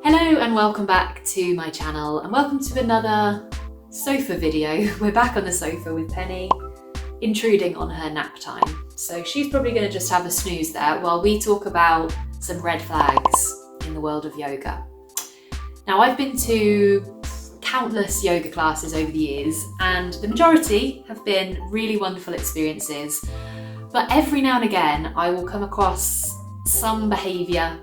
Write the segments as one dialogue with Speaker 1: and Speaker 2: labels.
Speaker 1: Hello and welcome back to my channel and welcome to another sofa video. We're back on the sofa with Penny intruding on her nap time. So she's probably going to just have a snooze there while we talk about some red flags in the world of yoga. Now, I've been to countless yoga classes over the years and the majority have been really wonderful experiences, but every now and again I will come across some behaviour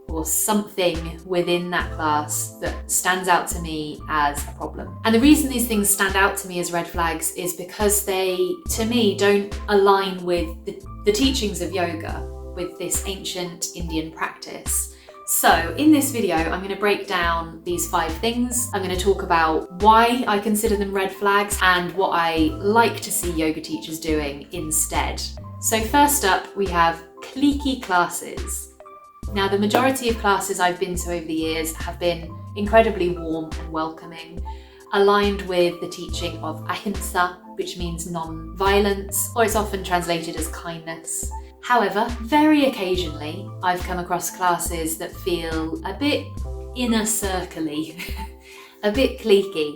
Speaker 1: or something within that class that stands out to me as a problem. And the reason these things stand out to me as red flags is because they, to me, don't align with the teachings of yoga, with this ancient Indian practice. So in this video, I'm going to break down these 5 things. I'm going to talk about why I consider them red flags and what I like to see yoga teachers doing instead. So first up, we have cliquey classes. Now, the majority of classes I've been to over the years have been incredibly warm and welcoming, aligned with the teaching of ahimsa, which means non-violence, or it's often translated as kindness. However, very occasionally, I've come across classes that feel a bit inner circle-y, a bit cliquey,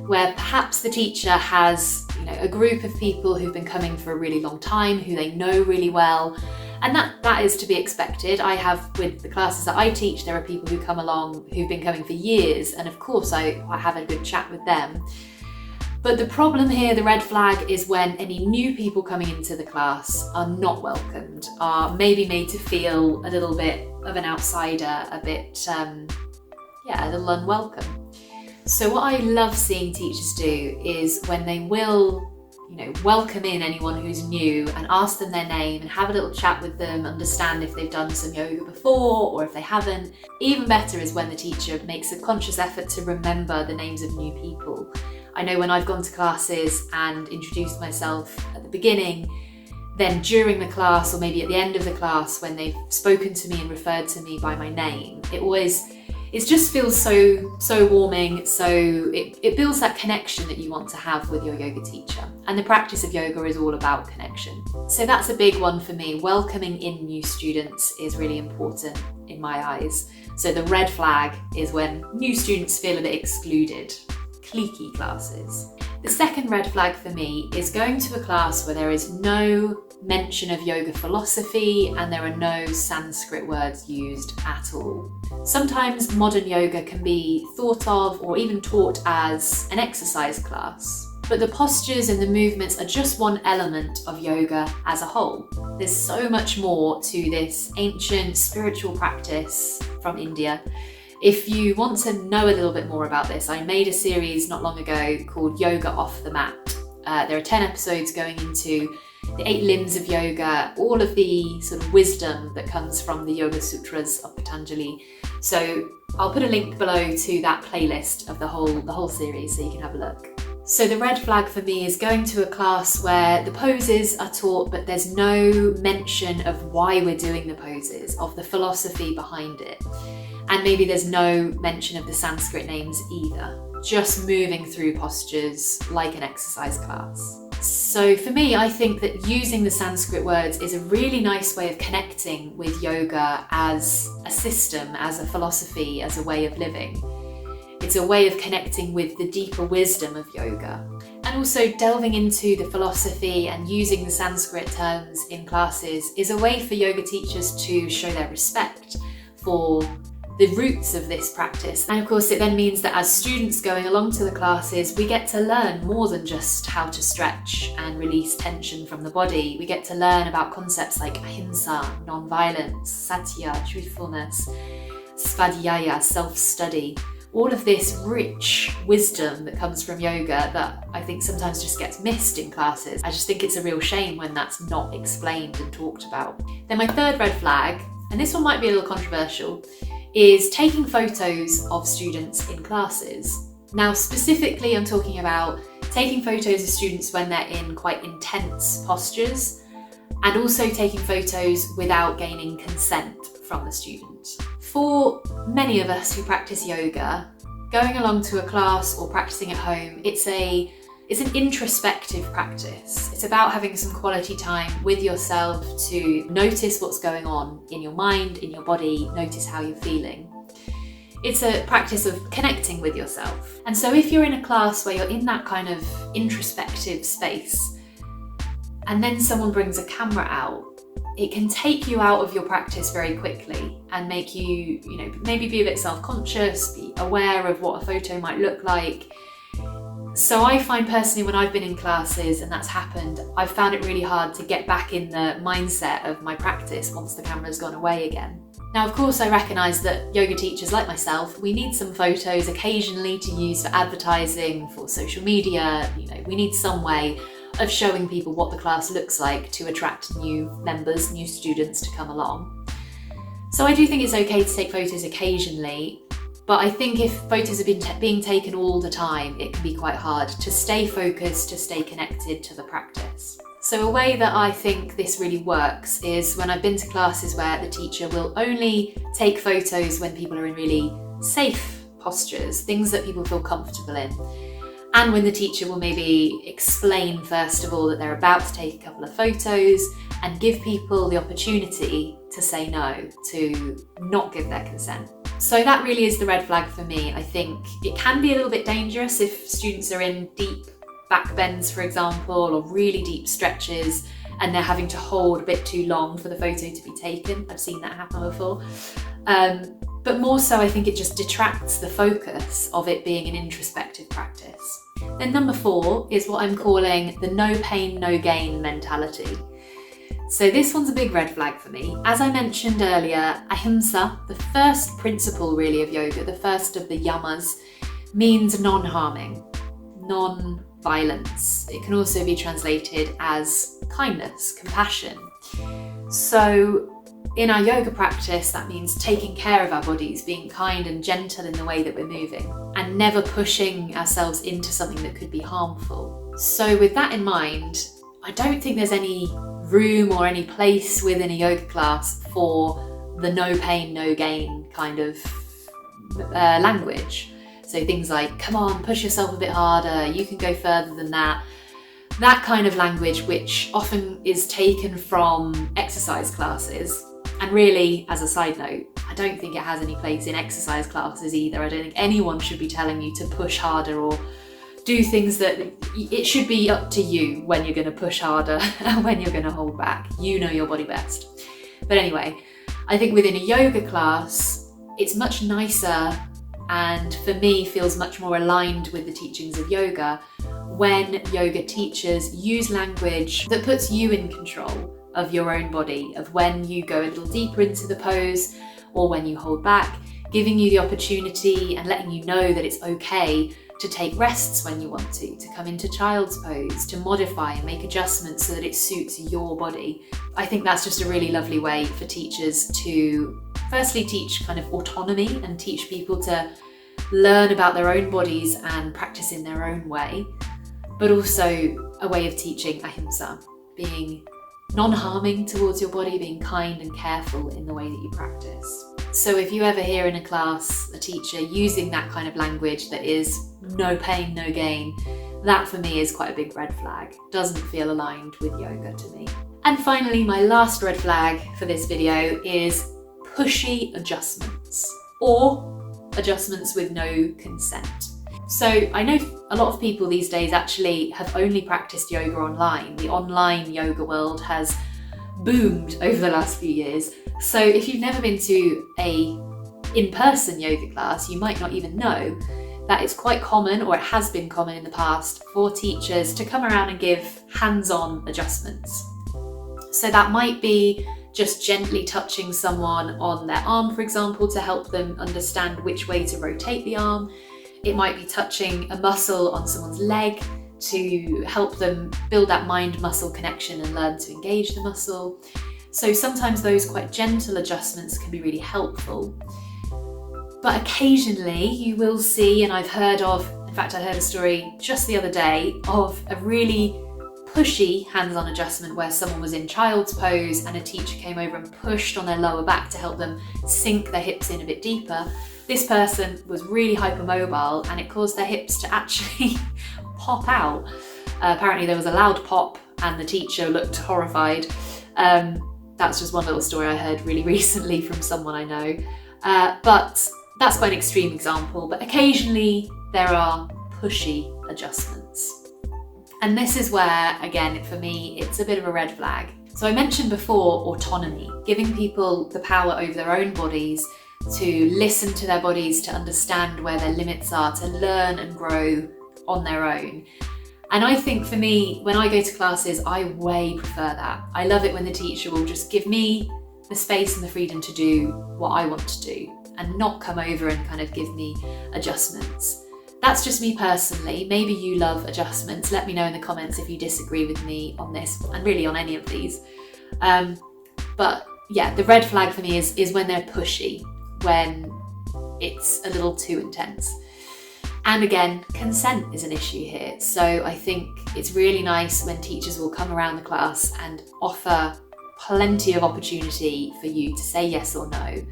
Speaker 1: where perhaps the teacher has, a group of people who've been coming for a really long time, who they know really well, and that is to be expected. I have, with the classes that I teach, there are people who come along who've been coming for years, and of course I have a good chat with them. But the problem here, the red flag, is when any new people coming into the class are not welcomed, are maybe made to feel a little bit of an outsider, a bit, a little unwelcome. So what I love seeing teachers do is when they will welcome in anyone who's new and ask them their name and have a little chat with them, understand if they've done some yoga before or if they haven't. Even better is when the teacher makes a conscious effort to remember the names of new people. I know when I've gone to classes and introduced myself at the beginning, then during the class or maybe at the end of the class when they've spoken to me and referred to me by my name, it just feels so warming, so it builds that connection that you want to have with your yoga teacher. And the practice of yoga is all about connection. So that's a big one for me. Welcoming in new students is really important in my eyes. So the red flag is when new students feel a bit excluded. Cliquey classes. The second red flag for me is going to a class where there is no mention of yoga philosophy and there are no Sanskrit words used at all. Sometimes modern yoga can be thought of or even taught as an exercise class, but the postures and the movements are just one element of yoga as a whole. There's so much more to this ancient spiritual practice from India. If you want to know a little bit more about this, I made a series not long ago called Yoga Off the Mat. There are 10 episodes going into the 8 limbs of yoga, all of the sort of wisdom that comes from the Yoga Sutras of Patanjali. So I'll put a link below to that playlist of the whole series so you can have a look. So the red flag for me is going to a class where the poses are taught, but there's no mention of why we're doing the poses, of the philosophy behind it. And maybe there's no mention of the Sanskrit names either, just moving through postures like an exercise class. So for me, I think that using the Sanskrit words is a really nice way of connecting with yoga as a system, as a philosophy, as a way of living. It's a way of connecting with the deeper wisdom of yoga. And also delving into the philosophy and using the Sanskrit terms in classes is a way for yoga teachers to show their respect for the roots of this practice. And of course, it then means that as students going along to the classes, we get to learn more than just how to stretch and release tension from the body. We get to learn about concepts like ahimsa, non-violence, satya, truthfulness, svadhyaya, self-study. All of this rich wisdom that comes from yoga that I think sometimes just gets missed in classes. I just think it's a real shame when that's not explained and talked about. Then my third red flag, and this one might be a little controversial, is taking photos of students in classes. Now, specifically, I'm talking about taking photos of students when they're in quite intense postures and also taking photos without gaining consent from the student. For many of us who practice yoga, going along to a class or practicing at home, it's an introspective practice. It's about having some quality time with yourself to notice what's going on in your mind, in your body, notice how you're feeling. It's a practice of connecting with yourself. And so if you're in a class where you're in that kind of introspective space, and then someone brings a camera out, it can take you out of your practice very quickly and make you, maybe be a bit self-conscious, be aware of what a photo might look like. So I find personally when I've been in classes and that's happened, I've found it really hard to get back in the mindset of my practice once the camera's gone away again. Now, of course, I recognise that yoga teachers like myself, we need some photos occasionally to use for advertising, for social media. We need some way of showing people what the class looks like to attract new members, new students to come along. So I do think it's okay to take photos occasionally, but I think if photos have been being taken all the time, it can be quite hard to stay focused, to stay connected to the practice. So a way that I think this really works is when I've been to classes where the teacher will only take photos when people are in really safe postures, things that people feel comfortable in. And when the teacher will maybe explain first of all that they're about to take a couple of photos and give people the opportunity to say no, to not give their consent. So that really is the red flag for me. I think it can be a little bit dangerous if students are in deep back bends, for example, or really deep stretches, and they're having to hold a bit too long for the photo to be taken. I've seen that happen before. But more so, I think it just detracts the focus of it being an introspective practice. Then number 4 is what I'm calling the no pain, no gain mentality. So this one's a big red flag for me. As I mentioned earlier, ahimsa, the first principle really of yoga, the first of the yamas, means non-harming, non-violence. It can also be translated as kindness, compassion. So in our yoga practice, that means taking care of our bodies, being kind and gentle in the way that we're moving, and never pushing ourselves into something that could be harmful. So with that in mind, I don't think there's any room or any place within a yoga class for the no pain, no gain kind of language. So things like, come on, push yourself a bit harder, you can go further than that. That kind of language, which often is taken from exercise classes. And really, as a side note, I don't think it has any place in exercise classes either. I don't think anyone should be telling you to push harder or do things that it should be up to you when you're going to push harder and when you're going to hold back. You know your body best. But anyway, I think within a yoga class, it's much nicer and for me feels much more aligned with the teachings of yoga when yoga teachers use language that puts you in control of your own body, of when you go a little deeper into the pose or when you hold back, giving you the opportunity and letting you know that it's okay to take rests when you want to come into child's pose, to modify and make adjustments so that it suits your body. I think that's just a really lovely way for teachers to firstly teach kind of autonomy and teach people to learn about their own bodies and practice in their own way, but also a way of teaching ahimsa, being non-harming towards your body, being kind and careful in the way that you practice. So if you ever hear in a class a teacher using that kind of language that is no pain, no gain, that for me is quite a big red flag. Doesn't feel aligned with yoga to me. And finally, my last red flag for this video is pushy adjustments or adjustments with no consent. So I know a lot of people these days actually have only practiced yoga online. The online yoga world has boomed over the last few years. So if you've never been to a in-person yoga class, you might not even know that it's quite common, or it has been common in the past, for teachers to come around and give hands-on adjustments. So that might be just gently touching someone on their arm, for example, to help them understand which way to rotate the arm. It might be touching a muscle on someone's leg to help them build that mind-muscle connection and learn to engage the muscle. So sometimes those quite gentle adjustments can be really helpful. But occasionally you will see, and I've heard of, in fact I heard a story just the other day of a really pushy hands-on adjustment where someone was in child's pose and a teacher came over and pushed on their lower back to help them sink their hips in a bit deeper. This person was really hypermobile and it caused their hips to actually pop out. Apparently there was a loud pop and the teacher looked horrified. That's just one little story I heard really recently from someone I know. But That's quite an extreme example, but occasionally there are pushy adjustments. And this is where, again, for me, it's a bit of a red flag. So I mentioned before autonomy, giving people the power over their own bodies, to listen to their bodies, to understand where their limits are, to learn and grow on their own. And I think for me, when I go to classes, I way prefer that. I love it when the teacher will just give me the space and the freedom to do what I want to do and not come over and kind of give me adjustments. That's just me personally. Maybe you love adjustments. Let me know in the comments if you disagree with me on this and really on any of these. But yeah, the red flag for me is when they're pushy, when it's a little too intense. And again, consent is an issue here. So I think it's really nice when teachers will come around the class and offer plenty of opportunity for you to say yes or no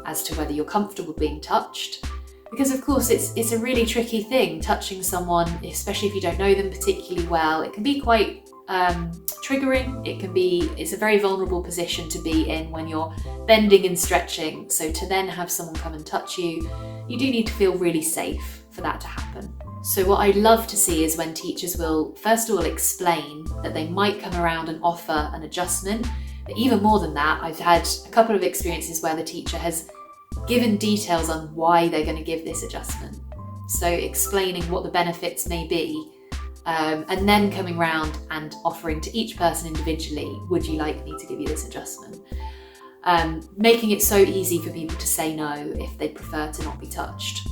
Speaker 1: as to whether you're comfortable being touched. Because of course it's a really tricky thing, touching someone, especially if you don't know them particularly well. It can be quite triggering. It's a very vulnerable position to be in when you're bending and stretching. So to then have someone come and touch you, you do need to feel really safe for that to happen. So what I'd love to see is when teachers will first of all explain that they might come around and offer an adjustment. But even more than that, I've had a couple of experiences where the teacher has given details on why they're going to give this adjustment. So explaining what the benefits may be, and then coming round and offering to each person individually, would you like me to give you this adjustment? Making it so easy for people to say no if they prefer to not be touched.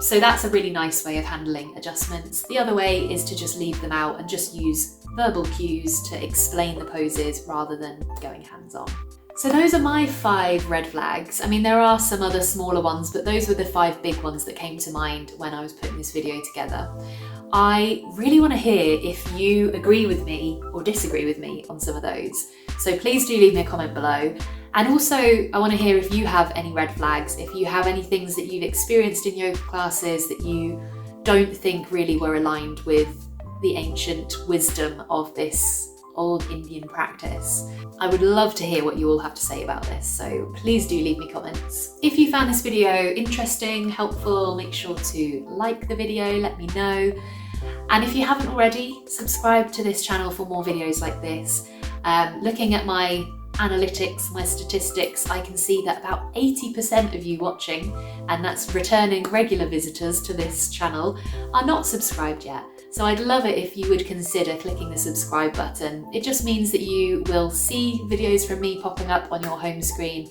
Speaker 1: So that's a really nice way of handling adjustments. The other way is to just leave them out and just use verbal cues to explain the poses rather than going hands-on. So those are my 5 red flags. I mean, there are some other smaller ones, but those were the 5 big ones that came to mind when I was putting this video together. I really want to hear if you agree with me or disagree with me on some of those. So please do leave me a comment below. And also, I want to hear if you have any red flags, if you have any things that you've experienced in yoga classes that you don't think really were aligned with the ancient wisdom of this old Indian practice. I would love to hear what you all have to say about this, so please do leave me comments. If you found this video interesting, helpful, make sure to like the video, let me know. And if you haven't already, subscribe to this channel for more videos like this. Looking at my analytics, my statistics, I can see that about 80% of you watching, and that's returning regular visitors to this channel, are not subscribed yet. So I'd love it if you would consider clicking the subscribe button. It just means that you will see videos from me popping up on your home screen.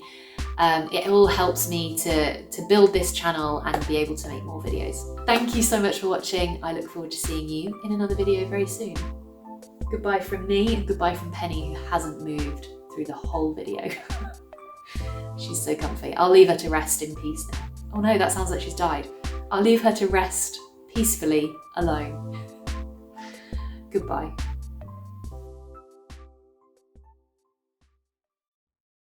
Speaker 1: It all helps me to build this channel and be able to make more videos. Thank you so much for watching. I look forward to seeing you in another video very soon. Goodbye from me and goodbye from Penny, who hasn't moved through the whole video. She's so comfy. I'll leave her to rest in peace now. Oh no, that sounds like she's died. I'll leave her to rest peacefully alone. Goodbye.